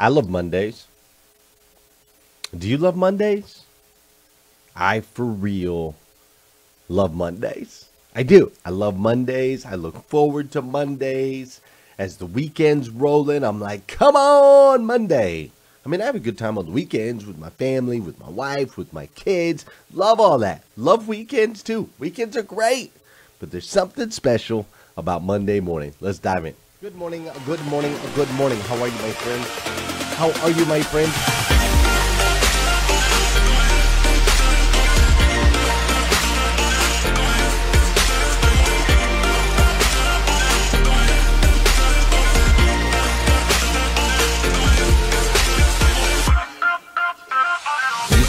I love Mondays. Do you love Mondays? I, for real, love Mondays. I do. I love Mondays. I look forward to Mondays. As the weekends roll in, I'm like, come on, Monday. I mean, I have a good time on the weekends with my family, with my wife, with my kids. Love all that. Love weekends, too. Weekends are great. But there's something special about Monday morning. Let's dive in. Good morning, good morning, good morning. How are you, my friend? How are you, my friend?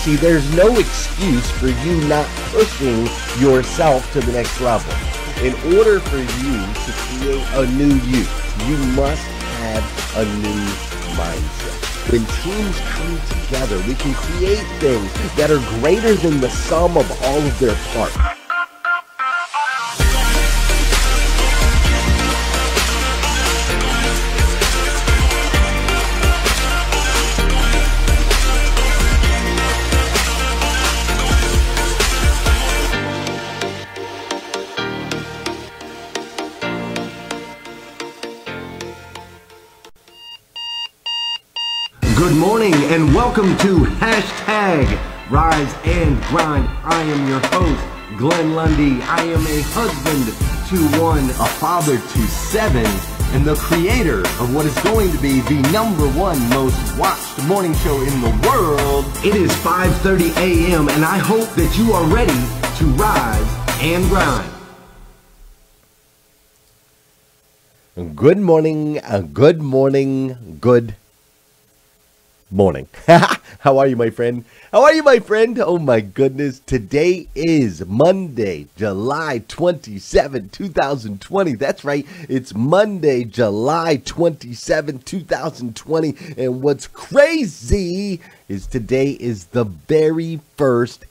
See, there's no excuse for you not pushing yourself to the next level. In order for you to create a new you must have a new mindset. When teams come together, we can create things that are greater than the sum of all of their parts. Good morning and welcome to Hashtag Rise and Grind. I am your host, Glenn Lundy. I am a husband to one, a father to seven, and the creator of what is going to be the #1 most watched morning show in the world. It is 5:30 a.m. and I hope that you are ready to rise and grind. Good morning, good morning, good morning. How are you, my friend? How are you, my friend? Oh my goodness. Today is Monday, July 27, 2020. That's right. It's Monday, July 27, 2020. And what's crazy is today is the very first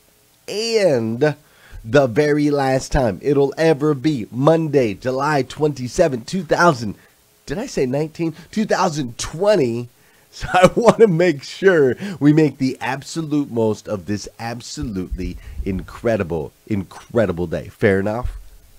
and the very last time it'll ever be Monday, July 27, 2000. Did I say 19? 2020. So I want to make sure we make the absolute most of this absolutely incredible day. Fair enough?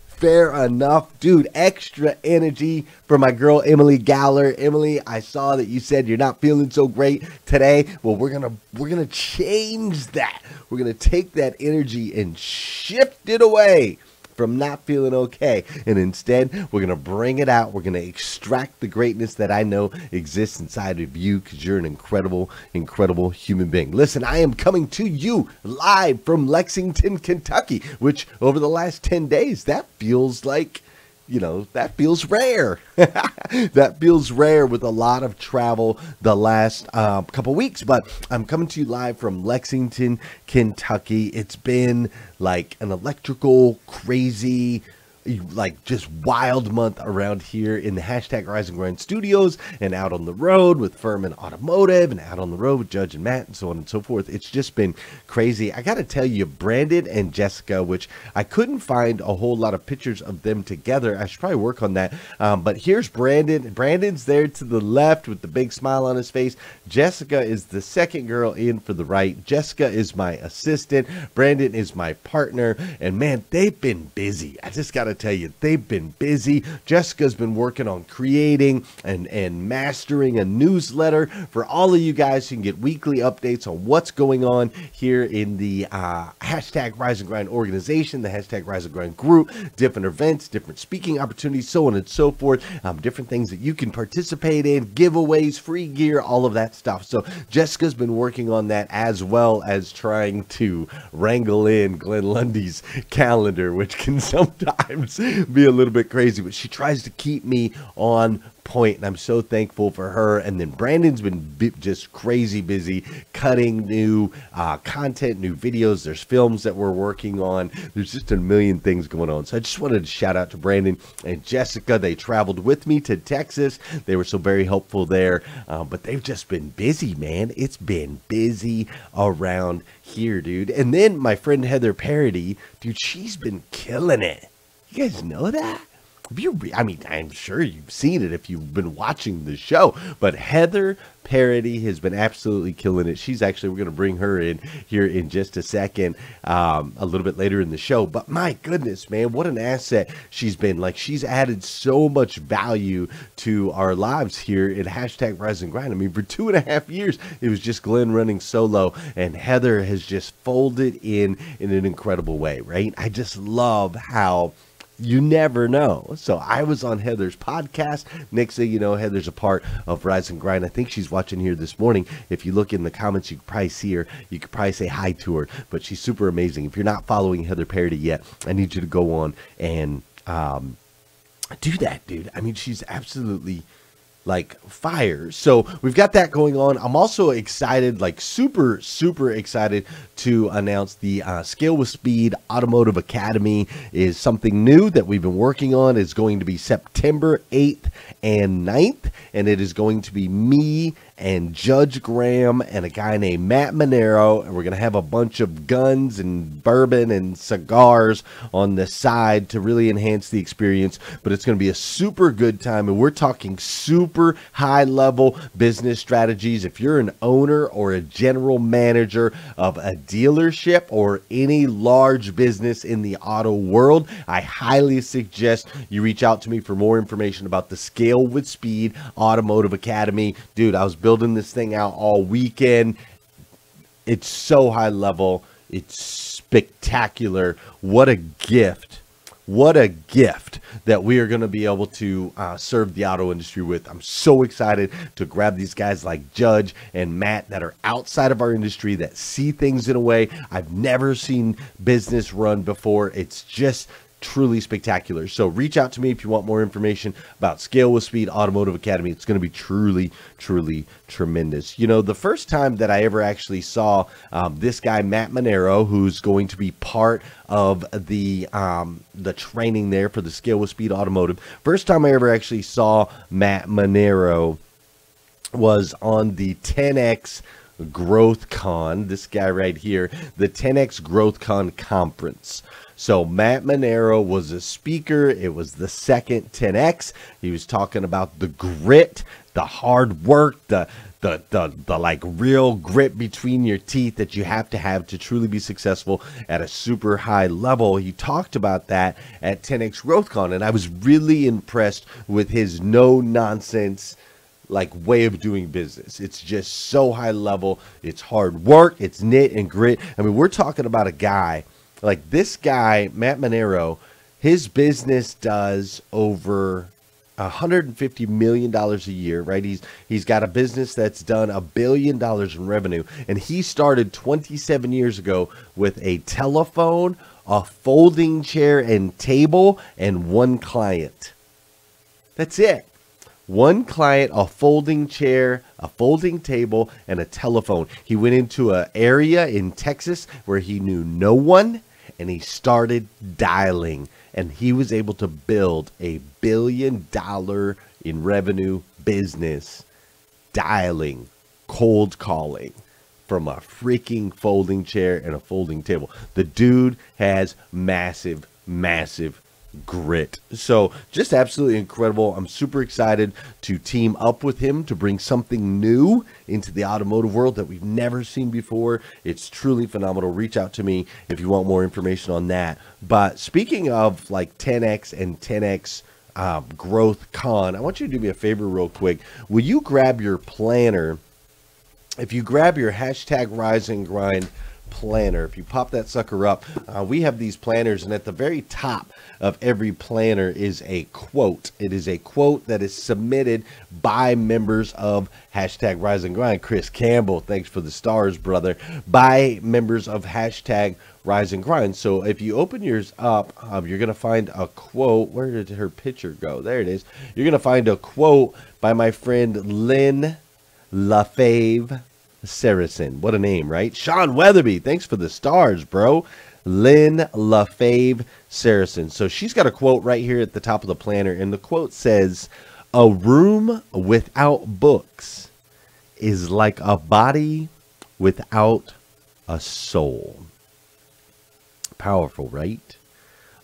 Fair enough. Dude, extra energy for my girl, Emily Galler. Emily, I saw that you said you're not feeling so great today. Well, we're gonna change that. We're going to take that energy and shift it away from not feeling okay, and instead we're going to bring it out. We're going to extract the greatness that I know exists inside of you, because you're an incredible human being. Listen, I am coming to you live from Lexington, Kentucky, which over the last 10 days, that feels like, you know, that feels rare. That feels rare with a lot of travel the last couple weeks. But I'm coming to you live from Lexington, Kentucky. It's been like an electrical, crazy, like just wild month around here in the Hashtag Rise and Grind studios, and out on the road with Furman Automotive, and out on the road with Judge and Matt, and so on and so forth. It's just been crazy. I got to tell you, Brandon and Jessica, which I couldn't find a whole lot of pictures of them together. I should probably work on that. But here's Brandon. Brandon's there to the left with the big smile on his face. Jessica is the second girl in for the right. Jessica is my assistant. Brandon is my partner. And man, they've been busy. I just got to tell you, they've been busy. Jessica's been working on creating and mastering a newsletter for all of you guys, so you can get weekly updates on what's going on here in the Hashtag Rise and Grind organization, the Hashtag Rise and Grind group, different events, different speaking opportunities, so on and so forth, different things that you can participate in, giveaways, free gear, all of that stuff. So Jessica's been working on that, as well as trying to wrangle in Glenn Lundy's calendar, which can sometimes be a little bit crazy, but she tries to keep me on point, and I'm so thankful for her. And then Brandon's been just crazy busy cutting new content, new videos. There's films that we're working on. There's just a million things going on. So I just wanted to shout out to Brandon and Jessica. They traveled with me to Texas. They were so very helpful there, but they've just been busy, man. It's been busy around here, dude. And then my friend Heather Parody, dude, she's been killing it. You guys know that? I mean, I'm sure you've seen it if you've been watching the show, but Heather Parody has been absolutely killing it. We're going to bring her in here in just a second, a little bit later in the show. But my goodness, man, what an asset she's been. Like, she's added so much value to our lives here at hashtag Rise and Grind. I mean, for 2.5 years, it was just Glenn running solo, and Heather has just folded in an incredible way, right? I just love how you never know. So I was on Heather's podcast. Next thing you know, Heather's a part of Rise and Grind. I think she's watching here this morning. If you look in the comments, you could probably see her. You could probably say hi to her. But she's super amazing. If you're not following Heather Parody yet, I need you to go on and do that, dude. I mean, she's absolutely like fire. So we've got that going on. I'm also excited, like super excited to announce the Scale with Speed Automotive Academy is something new that we've been working on. It's going to be September 8th and 9th, and it is going to be me and Judge Graham and a guy named Matt Monero, and we're going to have a bunch of guns and bourbon and cigars on the side to really enhance the experience. But it's going to be a super good time, and we're talking super high level business strategies. If you're an owner or a general manager of a dealership or any large business in the auto world, I highly suggest you reach out to me for more information about the Scale with Speed Automotive Academy. Dude, I was building this thing out all weekend. It's so high level. It's spectacular. What a gift. What a gift that we are going to be able to serve the auto industry with. I'm so excited to grab these guys like Judge and Matt that are outside of our industry, that see things in a way I've never seen business run before. It's just truly spectacular. So reach out to me if you want more information about Scale with Speed Automotive Academy. It's going to be truly tremendous. You know, the first time that I ever actually saw this guy, Matt Monero, who's going to be part of the training there for the Scale with Speed Automotive, first time I ever actually saw Matt Monero was on the 10X Growth Con. This guy right here, the 10X Growth Con conference. So Matt Monero was a speaker. It was the second 10X. He was talking about the grit, the hard work, the like real grit between your teeth that you have to truly be successful at a super high level. He talked about that at 10X GrowthCon, and I was really impressed with his no nonsense like way of doing business. It's just so high level. It's hard work. It's knit and grit. I mean, we're talking about a guy like this guy, Matt Monero. His business does over $150 million a year, right? He's got a business that's done $1 billion in revenue, and he started 27 years ago with a telephone, a folding chair and table, and one client. That's it. One client, a folding chair, a folding table, and a telephone. He went into an area in Texas where he knew no one, and he started dialing. And he was able to build a $1 billion in revenue business, dialing, cold calling from a freaking folding chair and a folding table. The dude has massive grit. So just absolutely incredible. I'm super excited to team up with him to bring something new into the automotive world that we've never seen before. It's truly phenomenal. Reach out to me if you want more information on that. But speaking of like 10X and 10X Growth Con, I want you to do me a favor real quick. Will you grab your planner? If you grab your hashtag Rise and Grind planner, if you pop that sucker up, we have these planners, and at the very top of every planner is a quote. It is a quote that is submitted by members of hashtag Rise and Grind. Chris Campbell, thanks for the stars, brother. By members of hashtag Rise and Grind. So if you open yours up, you're going to find a quote. Where did her picture go? There it is. You're going to find a quote by my friend Lynn LaFave Saracen. What a name, right? Sean Weatherby, thanks for the stars, bro. Lynn LaFave Saracen. So she's got a quote right here at the top of the planner, and the quote says, "A room without books is like a body without a soul." Powerful, right?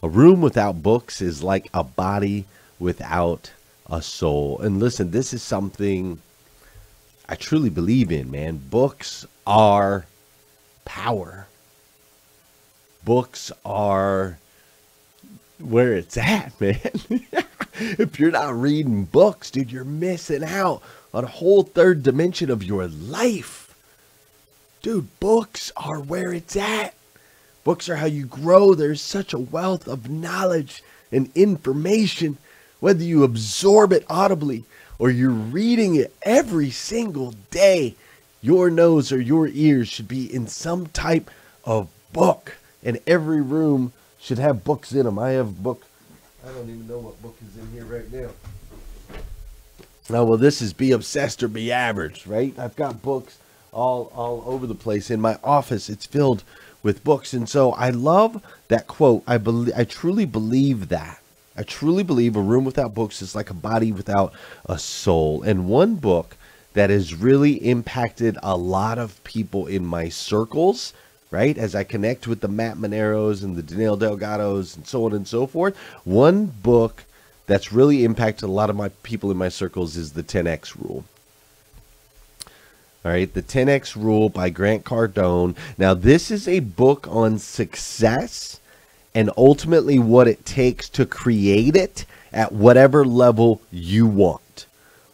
A room without books is like a body without a soul. And listen, this is something I truly believe in, man. Books are power. Books are where it's at, man. If you're not reading books, dude, you're missing out on a whole third dimension of your life. Dude, books are where it's at. Books are how you grow. There's such a wealth of knowledge and information, whether you absorb it audibly or you're reading it every single day. Your nose or your ears should be in some type of book, and every room should have books in them. I have a book. I don't even know what book is in here right now. Oh, well, this is Be Obsessed or Be Average, right? I've got books all over the place. In my office, it's filled with books. And so I love that quote. I truly believe that. I truly believe a room without books is like a body without a soul. And one book that has really impacted a lot of people in my circles, right, as I connect with the Matt Moneros and the Danelle Delgados and so on and so forth, one book that's really impacted a lot of my people in my circles is the 10X Rule. All right, the 10X Rule by Grant Cardone. Now, this is a book on success and ultimately what it takes to create it at whatever level you want,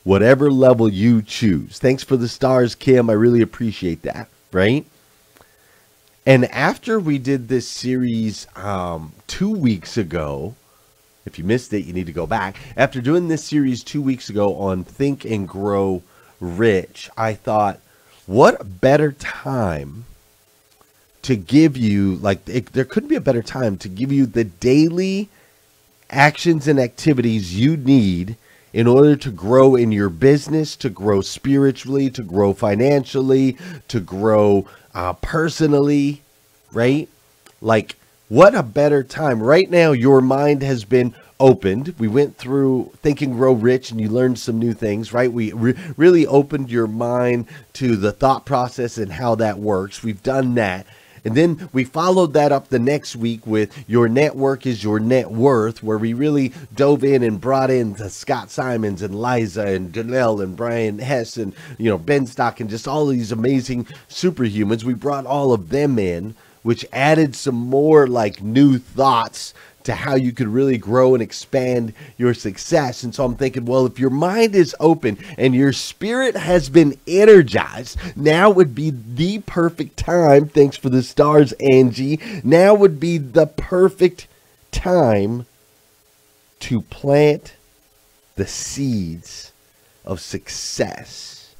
whatever level you choose. Thanks for the stars, Kim. I really appreciate that, right? And after we did this series 2 weeks ago, if you missed it, you need to go back. After doing this series 2 weeks ago on Think and Grow Rich, I thought, what better time to give you, there couldn't be a better time to give you the daily actions and activities you need in order to grow in your business, to grow spiritually, to grow financially, to grow personally, right? Like, what a better time. Right now, your mind has been opened. We went through Think and Grow Rich and you learned some new things, right? We really opened your mind to the thought process and how that works. We've done that. And then we followed that up the next week with Your Network is Your Net Worth, where we really dove in and brought in the Scott Simons and Liza and Danelle and Brian Hess and, Ben Stock and just all these amazing superhumans. We brought all of them in, which added some more new thoughts to how you could really grow and expand your success. And so I'm thinking, well, if your mind is open and your spirit has been energized, now would be the perfect time. Thanks for the stars, Angie. Now would be the perfect time to plant the seeds of success.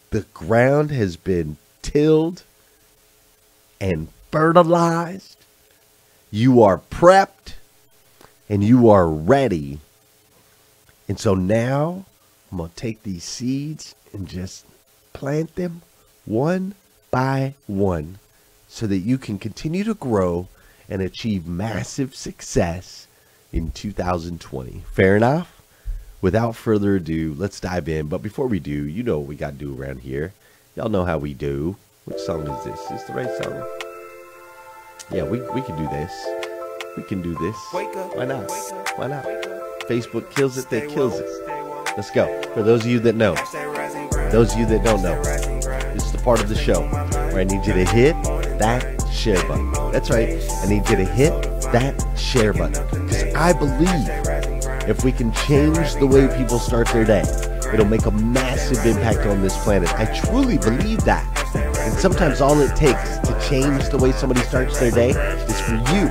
The ground has been tilled and fertilized. You are prepped and you are ready. And so now I'm going to take these seeds and just plant them one by one so that you can continue to grow and achieve massive success in 2020. Fair enough? Without further ado, let's dive in. But before we do, you know what we got to do around here. Y'all know how we do. Which song is this? Is this the right song? Yeah, we can do this. We can do this. Why not? Why not? Facebook kills it, they kills it. Let's go. For those of you that know, those of you that don't know, this is the part of the show where I need you to hit that share button. That's right. I need you to hit that share button. Because I believe if we can change the way people start their day, it'll make a massive impact on this planet. I truly believe that. And sometimes all it takes to change the way somebody starts their day is for you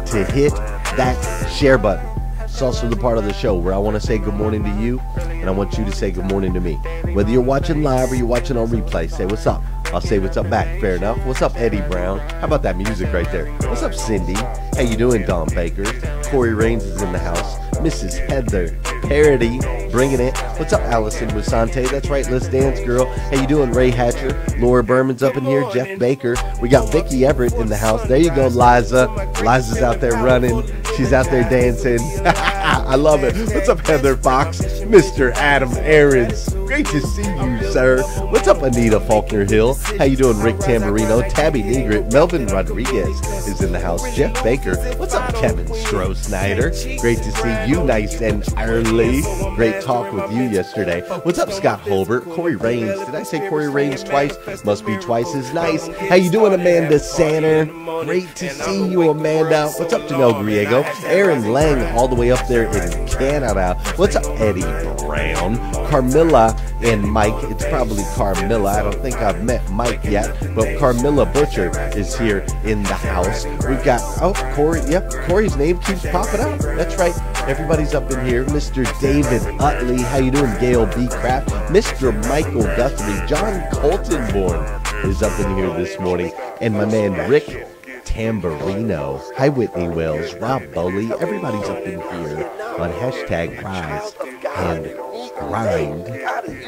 to hit that share button. It's also the part of the show where I want to say good morning to you, and I want you to say good morning to me. Whether you're watching live or you're watching on replay, say what's up. I'll say what's up back. Fair enough. What's up, Eddie Brown? How about that music right there? What's up, Cindy? How you doing, Don Baker? Corey Raines is in the house. Mrs. Heather Parody, bringing it. What's up, Allison Musante? That's right, Let's Dance Girl. How you doing, Ray Hatcher? Laura Berman's up in here. Jeff Baker. We got Vicky Everett in the house. There you go, Liza. Liza's out there running. She's out there dancing. I I love it. What's up, Heather Fox? Mr. Adam Aarons. Great to see you, sir. What's up, Anita Faulkner Hill? How you doing, Rick Tamburino? Tabby Negrit. Melvin Rodriguez is in the house. Jeff Baker. What's up, Kevin Stroh-Snyder? Great to see you, nice and early. Great talk with you yesterday. What's up, Scott Holbert? Corey Raines. Did I say Corey Raines twice? Must be twice as nice. How you doing, Amanda Sanner? Great to see you, Amanda. What's up, Danelle Delgado? Aaron Lang, all the way up there in Canada. What's up, Eddie Brown? Carmilla and Mike. It's probably Carmilla. I don't think I've met Mike yet, but Carmilla Butcher is here in the house. We've got, oh, Corey. Yep, Corey's name keeps popping up. That's right. Everybody's up in here. Mr. David Utley. How you doing, Gail B. Craft? Mr. Michael Guthrie. John Coltonborn is up in here this morning. And my man, Rick Tamburino. Hi, Whitney Wells. Rob Bowley. Everybody's up in here on hashtag Rise and Grind.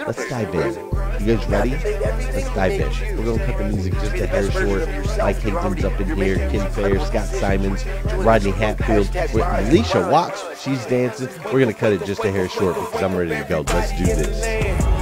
Let's dive in. You guys ready? Let's dive in. We're going to cut the music just a hair short. Mike Higgins up in here. Ken Fair, Scott Simons, Rodney Hatfield. With Alicia Watts, she's dancing. We're going to cut it just a hair short because I'm ready to go. Let's do this.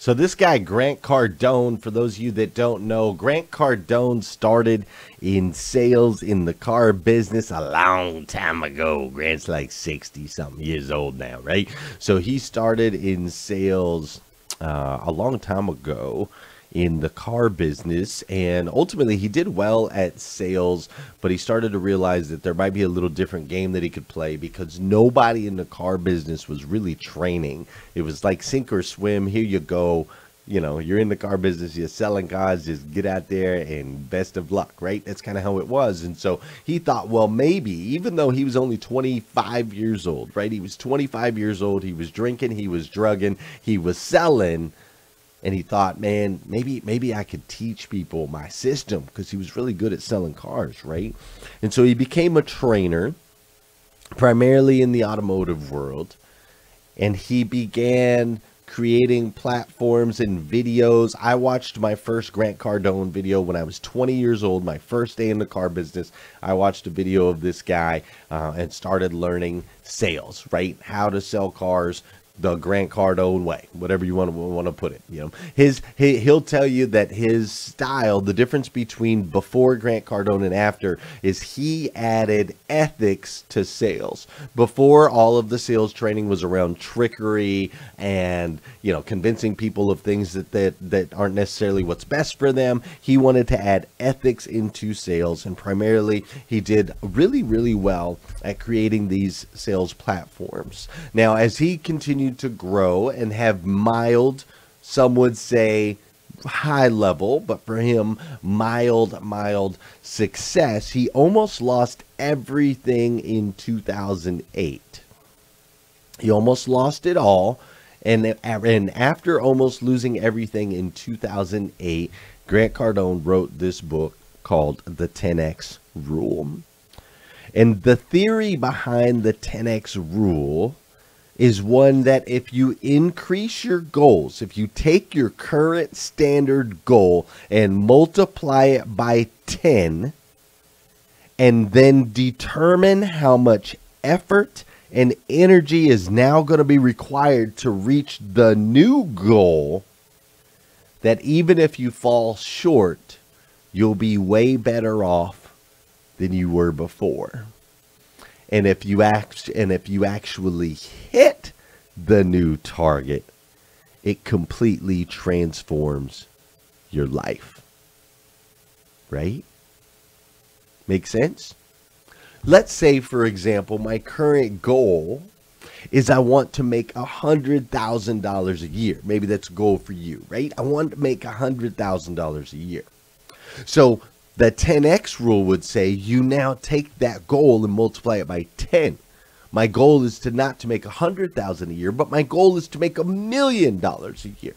So this guy, Grant Cardone, for those of you that don't know, Grant Cardone started in sales in the car business a long time ago. Grant's like 60-something years old now, right? So he started in sales a long time ago in the car business, and ultimately he did well at sales, but he started to realize that there might be a little different game that he could play because nobody in the car business was really training. It was like sink or swim. Here you go. You know, you're in the car business, you're selling cars, just get out there and best of luck, right? That's kind of how it was. And so he thought, well, maybe, even though he was only 25 years old, right? He was 25 years old. He was drinking, he was drugging, he was selling. And he thought, man, maybe I could teach people my system because he was really good at selling cars, right? And so he became a trainer, primarily in the automotive world. And he began creating platforms and videos. I watched my first Grant Cardone video when I was 20 years old, my first day in the car business. I watched a video of this guy and started learning sales, right? How to sell cars the Grant Cardone way, whatever you want to put it. You know, he'll tell you that his style, the difference between before Grant Cardone and after, is he added ethics to sales. Before, all of the sales training was around trickery and, you know, convincing people of things that aren't necessarily what's best for them. He wanted to add ethics into sales, and primarily he did really, really well at creating these sales platforms. Now, as he continued to grow and have mild, some would say high level, but for him, mild success, he almost lost everything in 2008. He almost lost it all. And after almost losing everything in 2008, Grant Cardone wrote this book called The 10X Rule. And the theory behind the 10X Rule is one that if you increase your goals, if you take your current standard goal and multiply it by 10, and then determine how much effort and energy is now going to be required to reach the new goal, that even if you fall short, you'll be way better off than you were before. And if you actually hit the new target, it completely transforms your life. Right? Make sense? Let's say, for example, my current goal is I want to make $100,000 a year. Maybe that's a goal for you, right? I want to make $100,000 a year. So the 10x rule would say you now take that goal and multiply it by 10. My goal is to not to make $100,000 a year, but my goal is to make $1 million a year.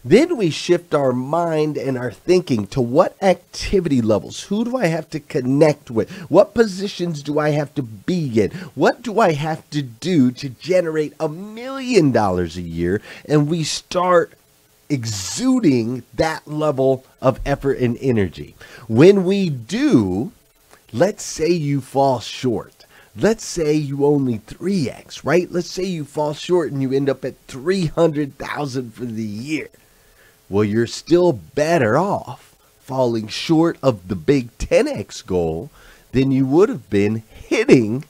Then we shift our mind and our thinking to what activity levels, who do I have to connect with? What positions do I have to be in? What do I have to do to generate $1 million a year? And we start exuding that level of effort and energy. When we do, let's say you fall short. Let's say you only 3x, right? Let's say you fall short and you end up at 300,000 for the year. Well, you're still better off falling short of the big 10x goal than you would have been hitting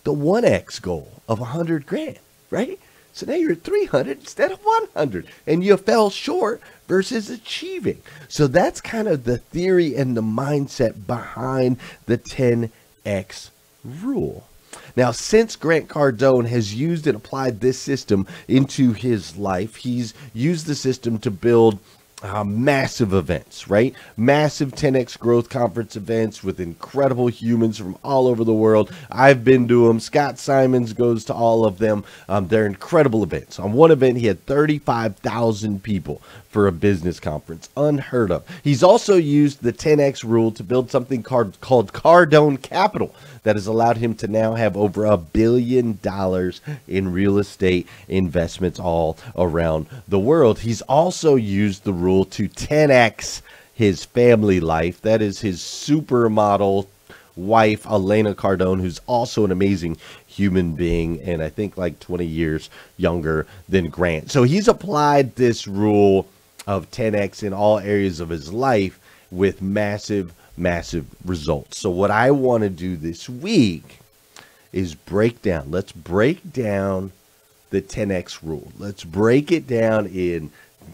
the 1x goal of 100 grand, right? So now you're at 300 instead of 100 and you fell short versus achieving. So that's kind of the theory and the mindset behind the 10x rule. Now, since Grant Cardone has used and applied this system into his life, he's used the system to build massive events, right? Massive 10X growth conference events with incredible humans from all over the world. I've been to them. Scott Simons goes to all of them. They're incredible events. On one event, he had 35,000 people for a business conference. Unheard of. He's also used the 10X rule to build something called Cardone Capital that has allowed him to now have over $1 billion in real estate investments all around the world. He's also used the rule to 10X his family life. That is his supermodel wife, Elena Cardone, who's also an amazing human being and I think like 20 years younger than Grant. So he's applied this rule of 10X in all areas of his life with massive results. So what I want to do this week is let's break down the 10X rule. Let's break it down in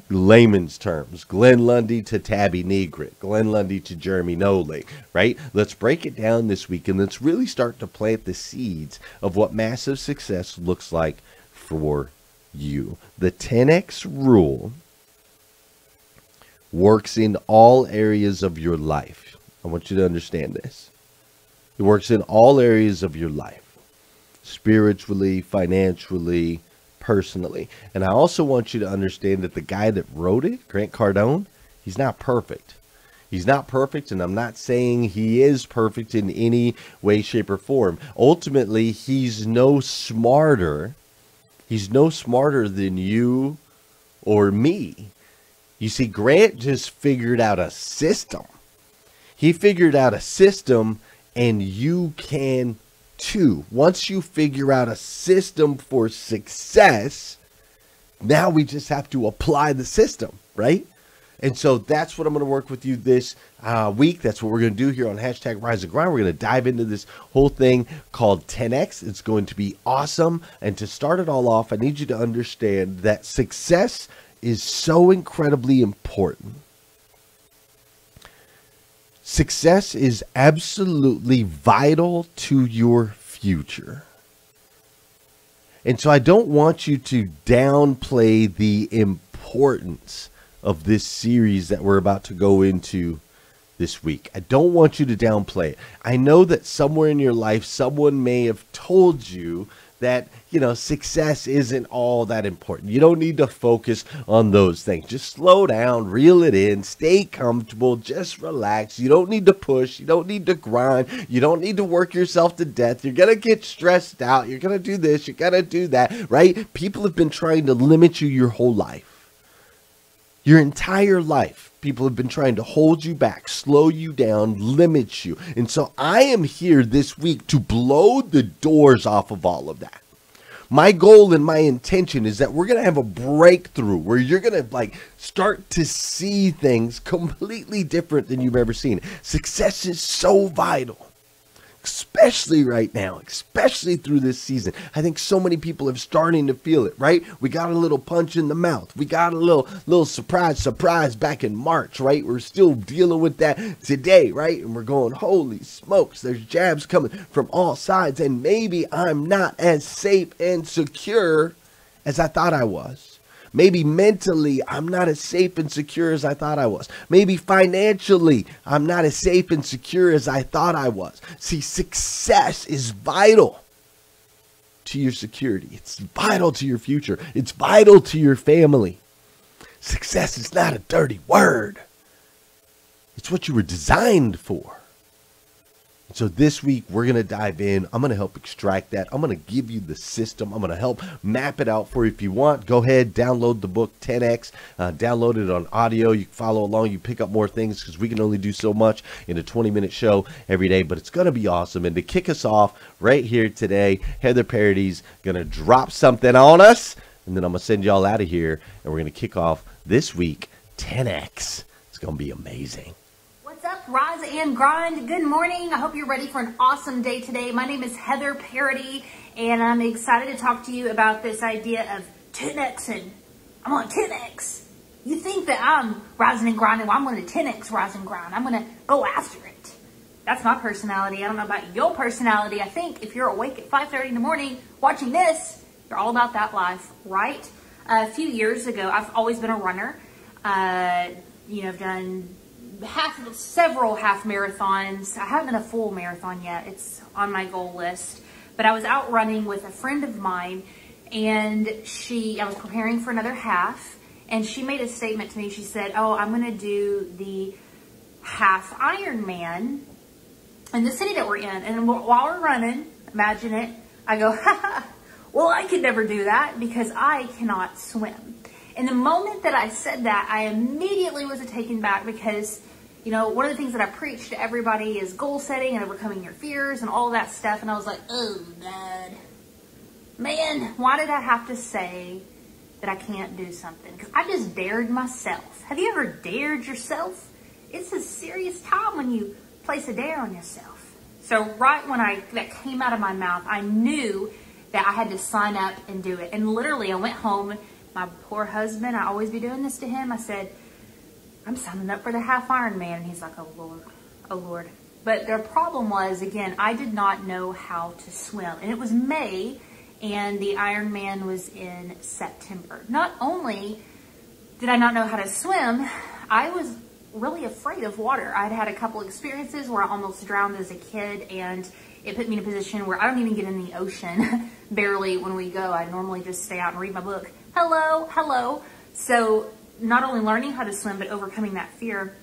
layman's terms. Glenn Lundy to Tabby Negrit, Glenn Lundy to Jeremy Noling, right? Let's break it down this week and let's really start to plant the seeds of what massive success looks like for you. The 10X rule works in all areas of your life. I want you to understand this. It works in all areas of your life, spiritually, financially, personally. And I also want you to understand that the guy that wrote it, Grant Cardone, he's not perfect. He's not perfect, and I'm not saying he is perfect in any way, shape, or form. Ultimately, he's no smarter. He's no smarter than you or me. You see, Grant just figured out a system. He figured out a system, and you can too. Once you figure out a system for success, now we just have to apply the system, right? And so that's what I'm going to work with you this week. That's what we're going to do here on hashtag Rise and Grind. We're going to dive into this whole thing called 10X. It's going to be awesome. And to start it all off, I need you to understand that success is so incredibly important. Success is absolutely vital to your future. And so I don't want you to downplay the importance of this series that we're about to go into this week. I don't want you to downplay it. I know that somewhere in your life, someone may have told you that, success isn't all that important. You don't need to focus on those things. Just slow down, reel it in, stay comfortable, just relax. You don't need to push. You don't need to grind. You don't need to work yourself to death. You're going to get stressed out. You're going to do this. You're going to do that, right? People have been trying to limit you your whole life. Your entire life. People have been trying to hold you back, slow you down, limit you. And so I am here this week to blow the doors off of all of that. My goal and my intention is that we're going to have a breakthrough where you're going to start to see things completely different than you've ever seen. Success is so vital. especially right now, especially through this season. I think so many people are starting to feel it, right? We got a little punch in the mouth. We got a little surprise back in March, right? We're still dealing with that today, right? And we're going, holy smokes, there's jabs coming from all sides, and maybe I'm not as safe and secure as I thought I was. Maybe mentally, I'm not as safe and secure as I thought I was. Maybe financially, I'm not as safe and secure as I thought I was. See, success is vital to your security. It's vital to your future. It's vital to your family. Success is not a dirty word. It's what you were designed for. So this week, we're going to dive in. I'm going to help extract that. I'm going to give you the system. I'm going to help map it out for you. If you want, go ahead, download the book 10X. Download it on audio. You can follow along. You pick up more things because we can only do so much in a 20-minute show every day. But it's going to be awesome. And to kick us off right here today, Heather Parody's going to drop something on us. And then I'm going to send y'all out of here. And we're going to kick off this week 10X. It's going to be amazing. What's up, Rise and Grind? Good morning. I hope you're ready for an awesome day today. My name is Heather Parody, and I'm excited to talk to you about this idea of 10Xing. I'm on 10X. You think that I'm rising and grinding? Well, I'm going to 10X rise and grind. I'm going to go after it. That's my personality. I don't know about your personality. I think if you're awake at 5:30 in the morning watching this, you're all about that life, right? A few years ago, I've always been a runner. I've done several half marathons. I haven't done a full marathon yet. It's on my goal list. But I was out running with a friend of mine, and I was preparing for another half, and she made a statement to me. She said, "Oh, I'm going to do the half Ironman in the city that we're in." And while we're running, imagine it, I go, well, I could never do that because I cannot swim. And the moment that I said that, I immediately was taken back because, one of the things that I preach to everybody is goal setting and overcoming your fears and all that stuff. And I was like, oh, God, man, why did I have to say that I can't do something? Because I just dared myself. Have you ever dared yourself? It's a serious time when you place a dare on yourself. So right when that came out of my mouth, I knew that I had to sign up and do it. And literally, I went home. My poor husband, I always be doing this to him. I said, I'm signing up for the half Ironman. And he's like, oh, Lord, oh, Lord. But the problem was, again, I did not know how to swim. And it was May, and the Ironman was in September. Not only did I not know how to swim, I was really afraid of water. I'd had a couple experiences where I almost drowned as a kid, and it put me in a position where I don't even get in the ocean barely when we go. I normally just stay out and read my book. Hello. So not only learning how to swim, but overcoming that fear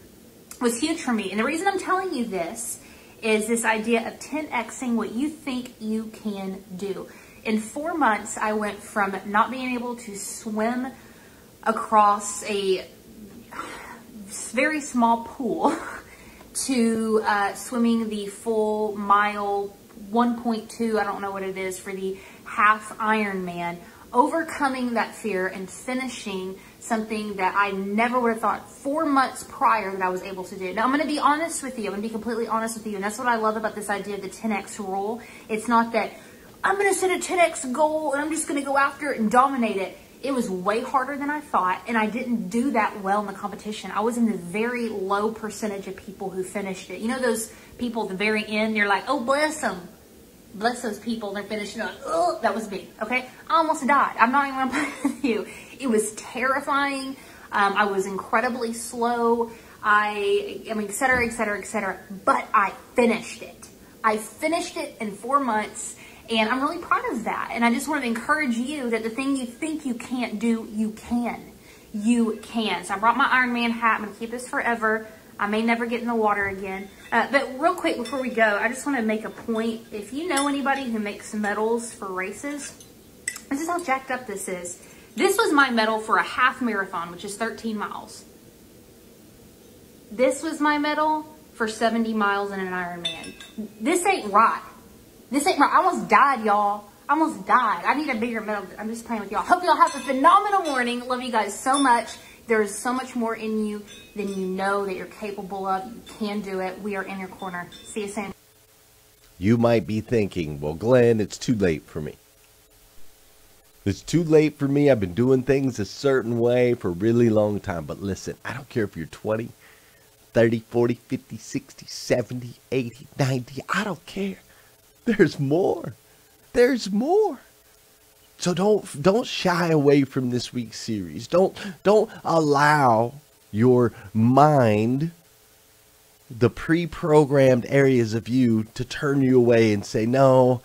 was huge for me. And the reason I'm telling you this is this idea of 10Xing what you think you can do. In 4 months, I went from not being able to swim across a very small pool to swimming the full mile 1.2, I don't know what it is, for the half Ironman. Overcoming that fear and finishing something that I never would have thought 4 months prior that I was able to do. Now, I'm going to be honest with you. I'm going to be completely honest with you. And that's what I love about this idea of the 10X rule. It's not that I'm going to set a 10X goal and I'm just going to go after it and dominate it. It was way harder than I thought, and I didn't do that well in the competition. I was in the very low percentage of people who finished it. You know those people at the very end, you're like, oh, bless them. Bless those people, they're finishing up. Oh, that was me, okay? I almost died. I'm not even going to play with you. It was terrifying. I was incredibly slow. Et cetera. But I finished it. I finished it in 4 months, and I'm really proud of that. And I just want to encourage you that the thing you think you can't do, you can. You can. So I brought my Ironman hat. I'm going to keep this forever. I may never get in the water again. But real quick before we go, I just want to make a point. If you know anybody who makes medals for races, this is how jacked up this is. This was my medal for a half marathon, which is 13 miles. This was my medal for 70 miles in an Ironman. This ain't right. This ain't right. I almost died, y'all. I almost died. I need a bigger medal. I'm just playing with y'all. Hope y'all have a phenomenal morning. Love you guys so much. There's so much more in you than you know that you're capable of. You can do it. We are in your corner. See you soon. You might be thinking, well, Glenn, it's too late for me. It's too late for me. I've been doing things a certain way for a really long time. But listen, I don't care if you're 20, 30, 40, 50, 60, 70, 80, 90. I don't care. There's more. There's more. So don't shy away from this week's series. Don't allow your mind, the pre-programmed areas of you, to turn you away and say, no,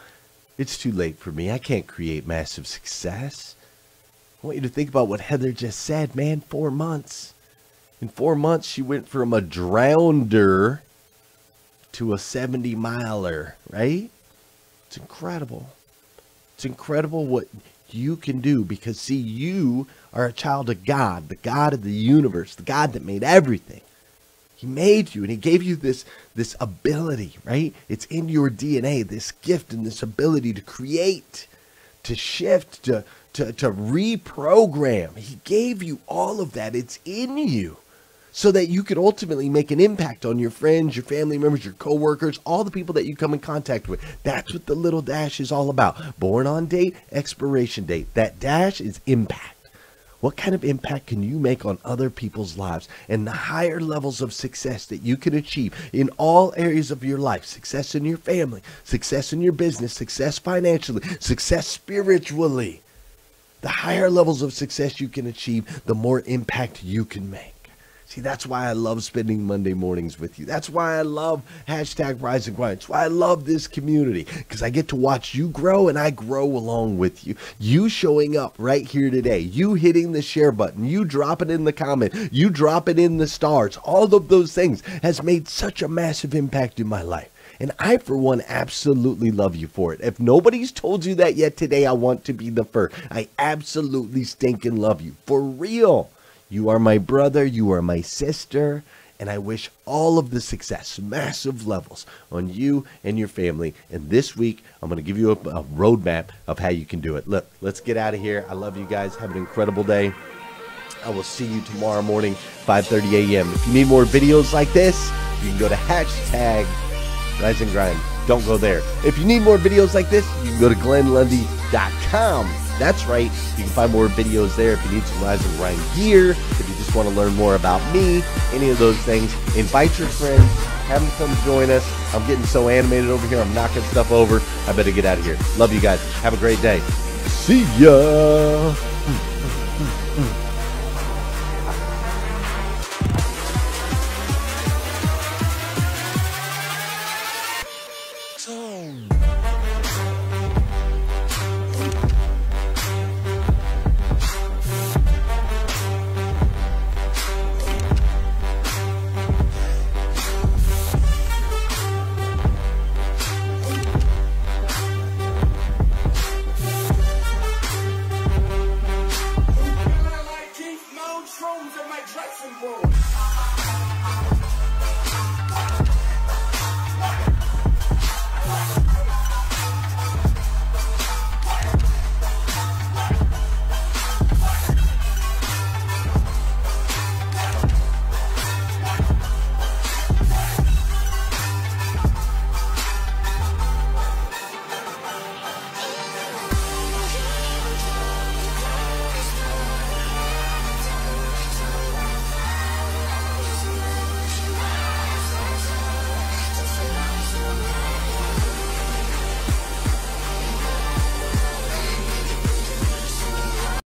it's too late for me. I can't create massive success. I want you to think about what Heather just said, man. 4 months. In 4 months, she went from a drounder to a 70-miler, right? It's incredible. It's incredible what you can do because, see, you are a child of God, the God of the universe, the God that made everything. He made you and he gave you this ability, right? It's in your DNA, this gift and this ability to create, to shift, to reprogram. He gave you all of that. It's in you so that you could ultimately make an impact on your friends, your family members, your coworkers, all the people that you come in contact with. That's what the little dash is all about. Born on date, expiration date. That dash is impact. What kind of impact can you make on other people's lives and the higher levels of success that you can achieve in all areas of your life? Success in your family, success in your business, success financially, success spiritually. The higher levels of success you can achieve, the more impact you can make. See, that's why I love spending Monday mornings with you. That's why I love hashtag Rise and Grind. That's why I love this community, because I get to watch you grow and I grow along with you. You showing up right here today, you hitting the share button, you drop it in the comment, you drop it in the stars. All of those things has made such a massive impact in my life. And I, for one, absolutely love you for it. If nobody's told you that yet today, I want to be the first. I absolutely stinking love you. For real. You are my brother, you are my sister, and I wish all of the success, massive levels, on you and your family. And this week, I'm going to give you a roadmap of how you can do it. Look, let's get out of here. I love you guys. Have an incredible day. I will see you tomorrow morning, 5:30 a.m. If you need more videos like this, you can go to hashtag Rise and Grind. Don't go there. If you need more videos like this, you can go to glennlundy.com. That's right. You can find more videos there if you need some Rise and Grind gear, if you just want to learn more about me, any of those things. Invite your friends. Have them come join us. I'm getting so animated over here. I'm knocking stuff over. I better get out of here. Love you guys. Have a great day. See ya.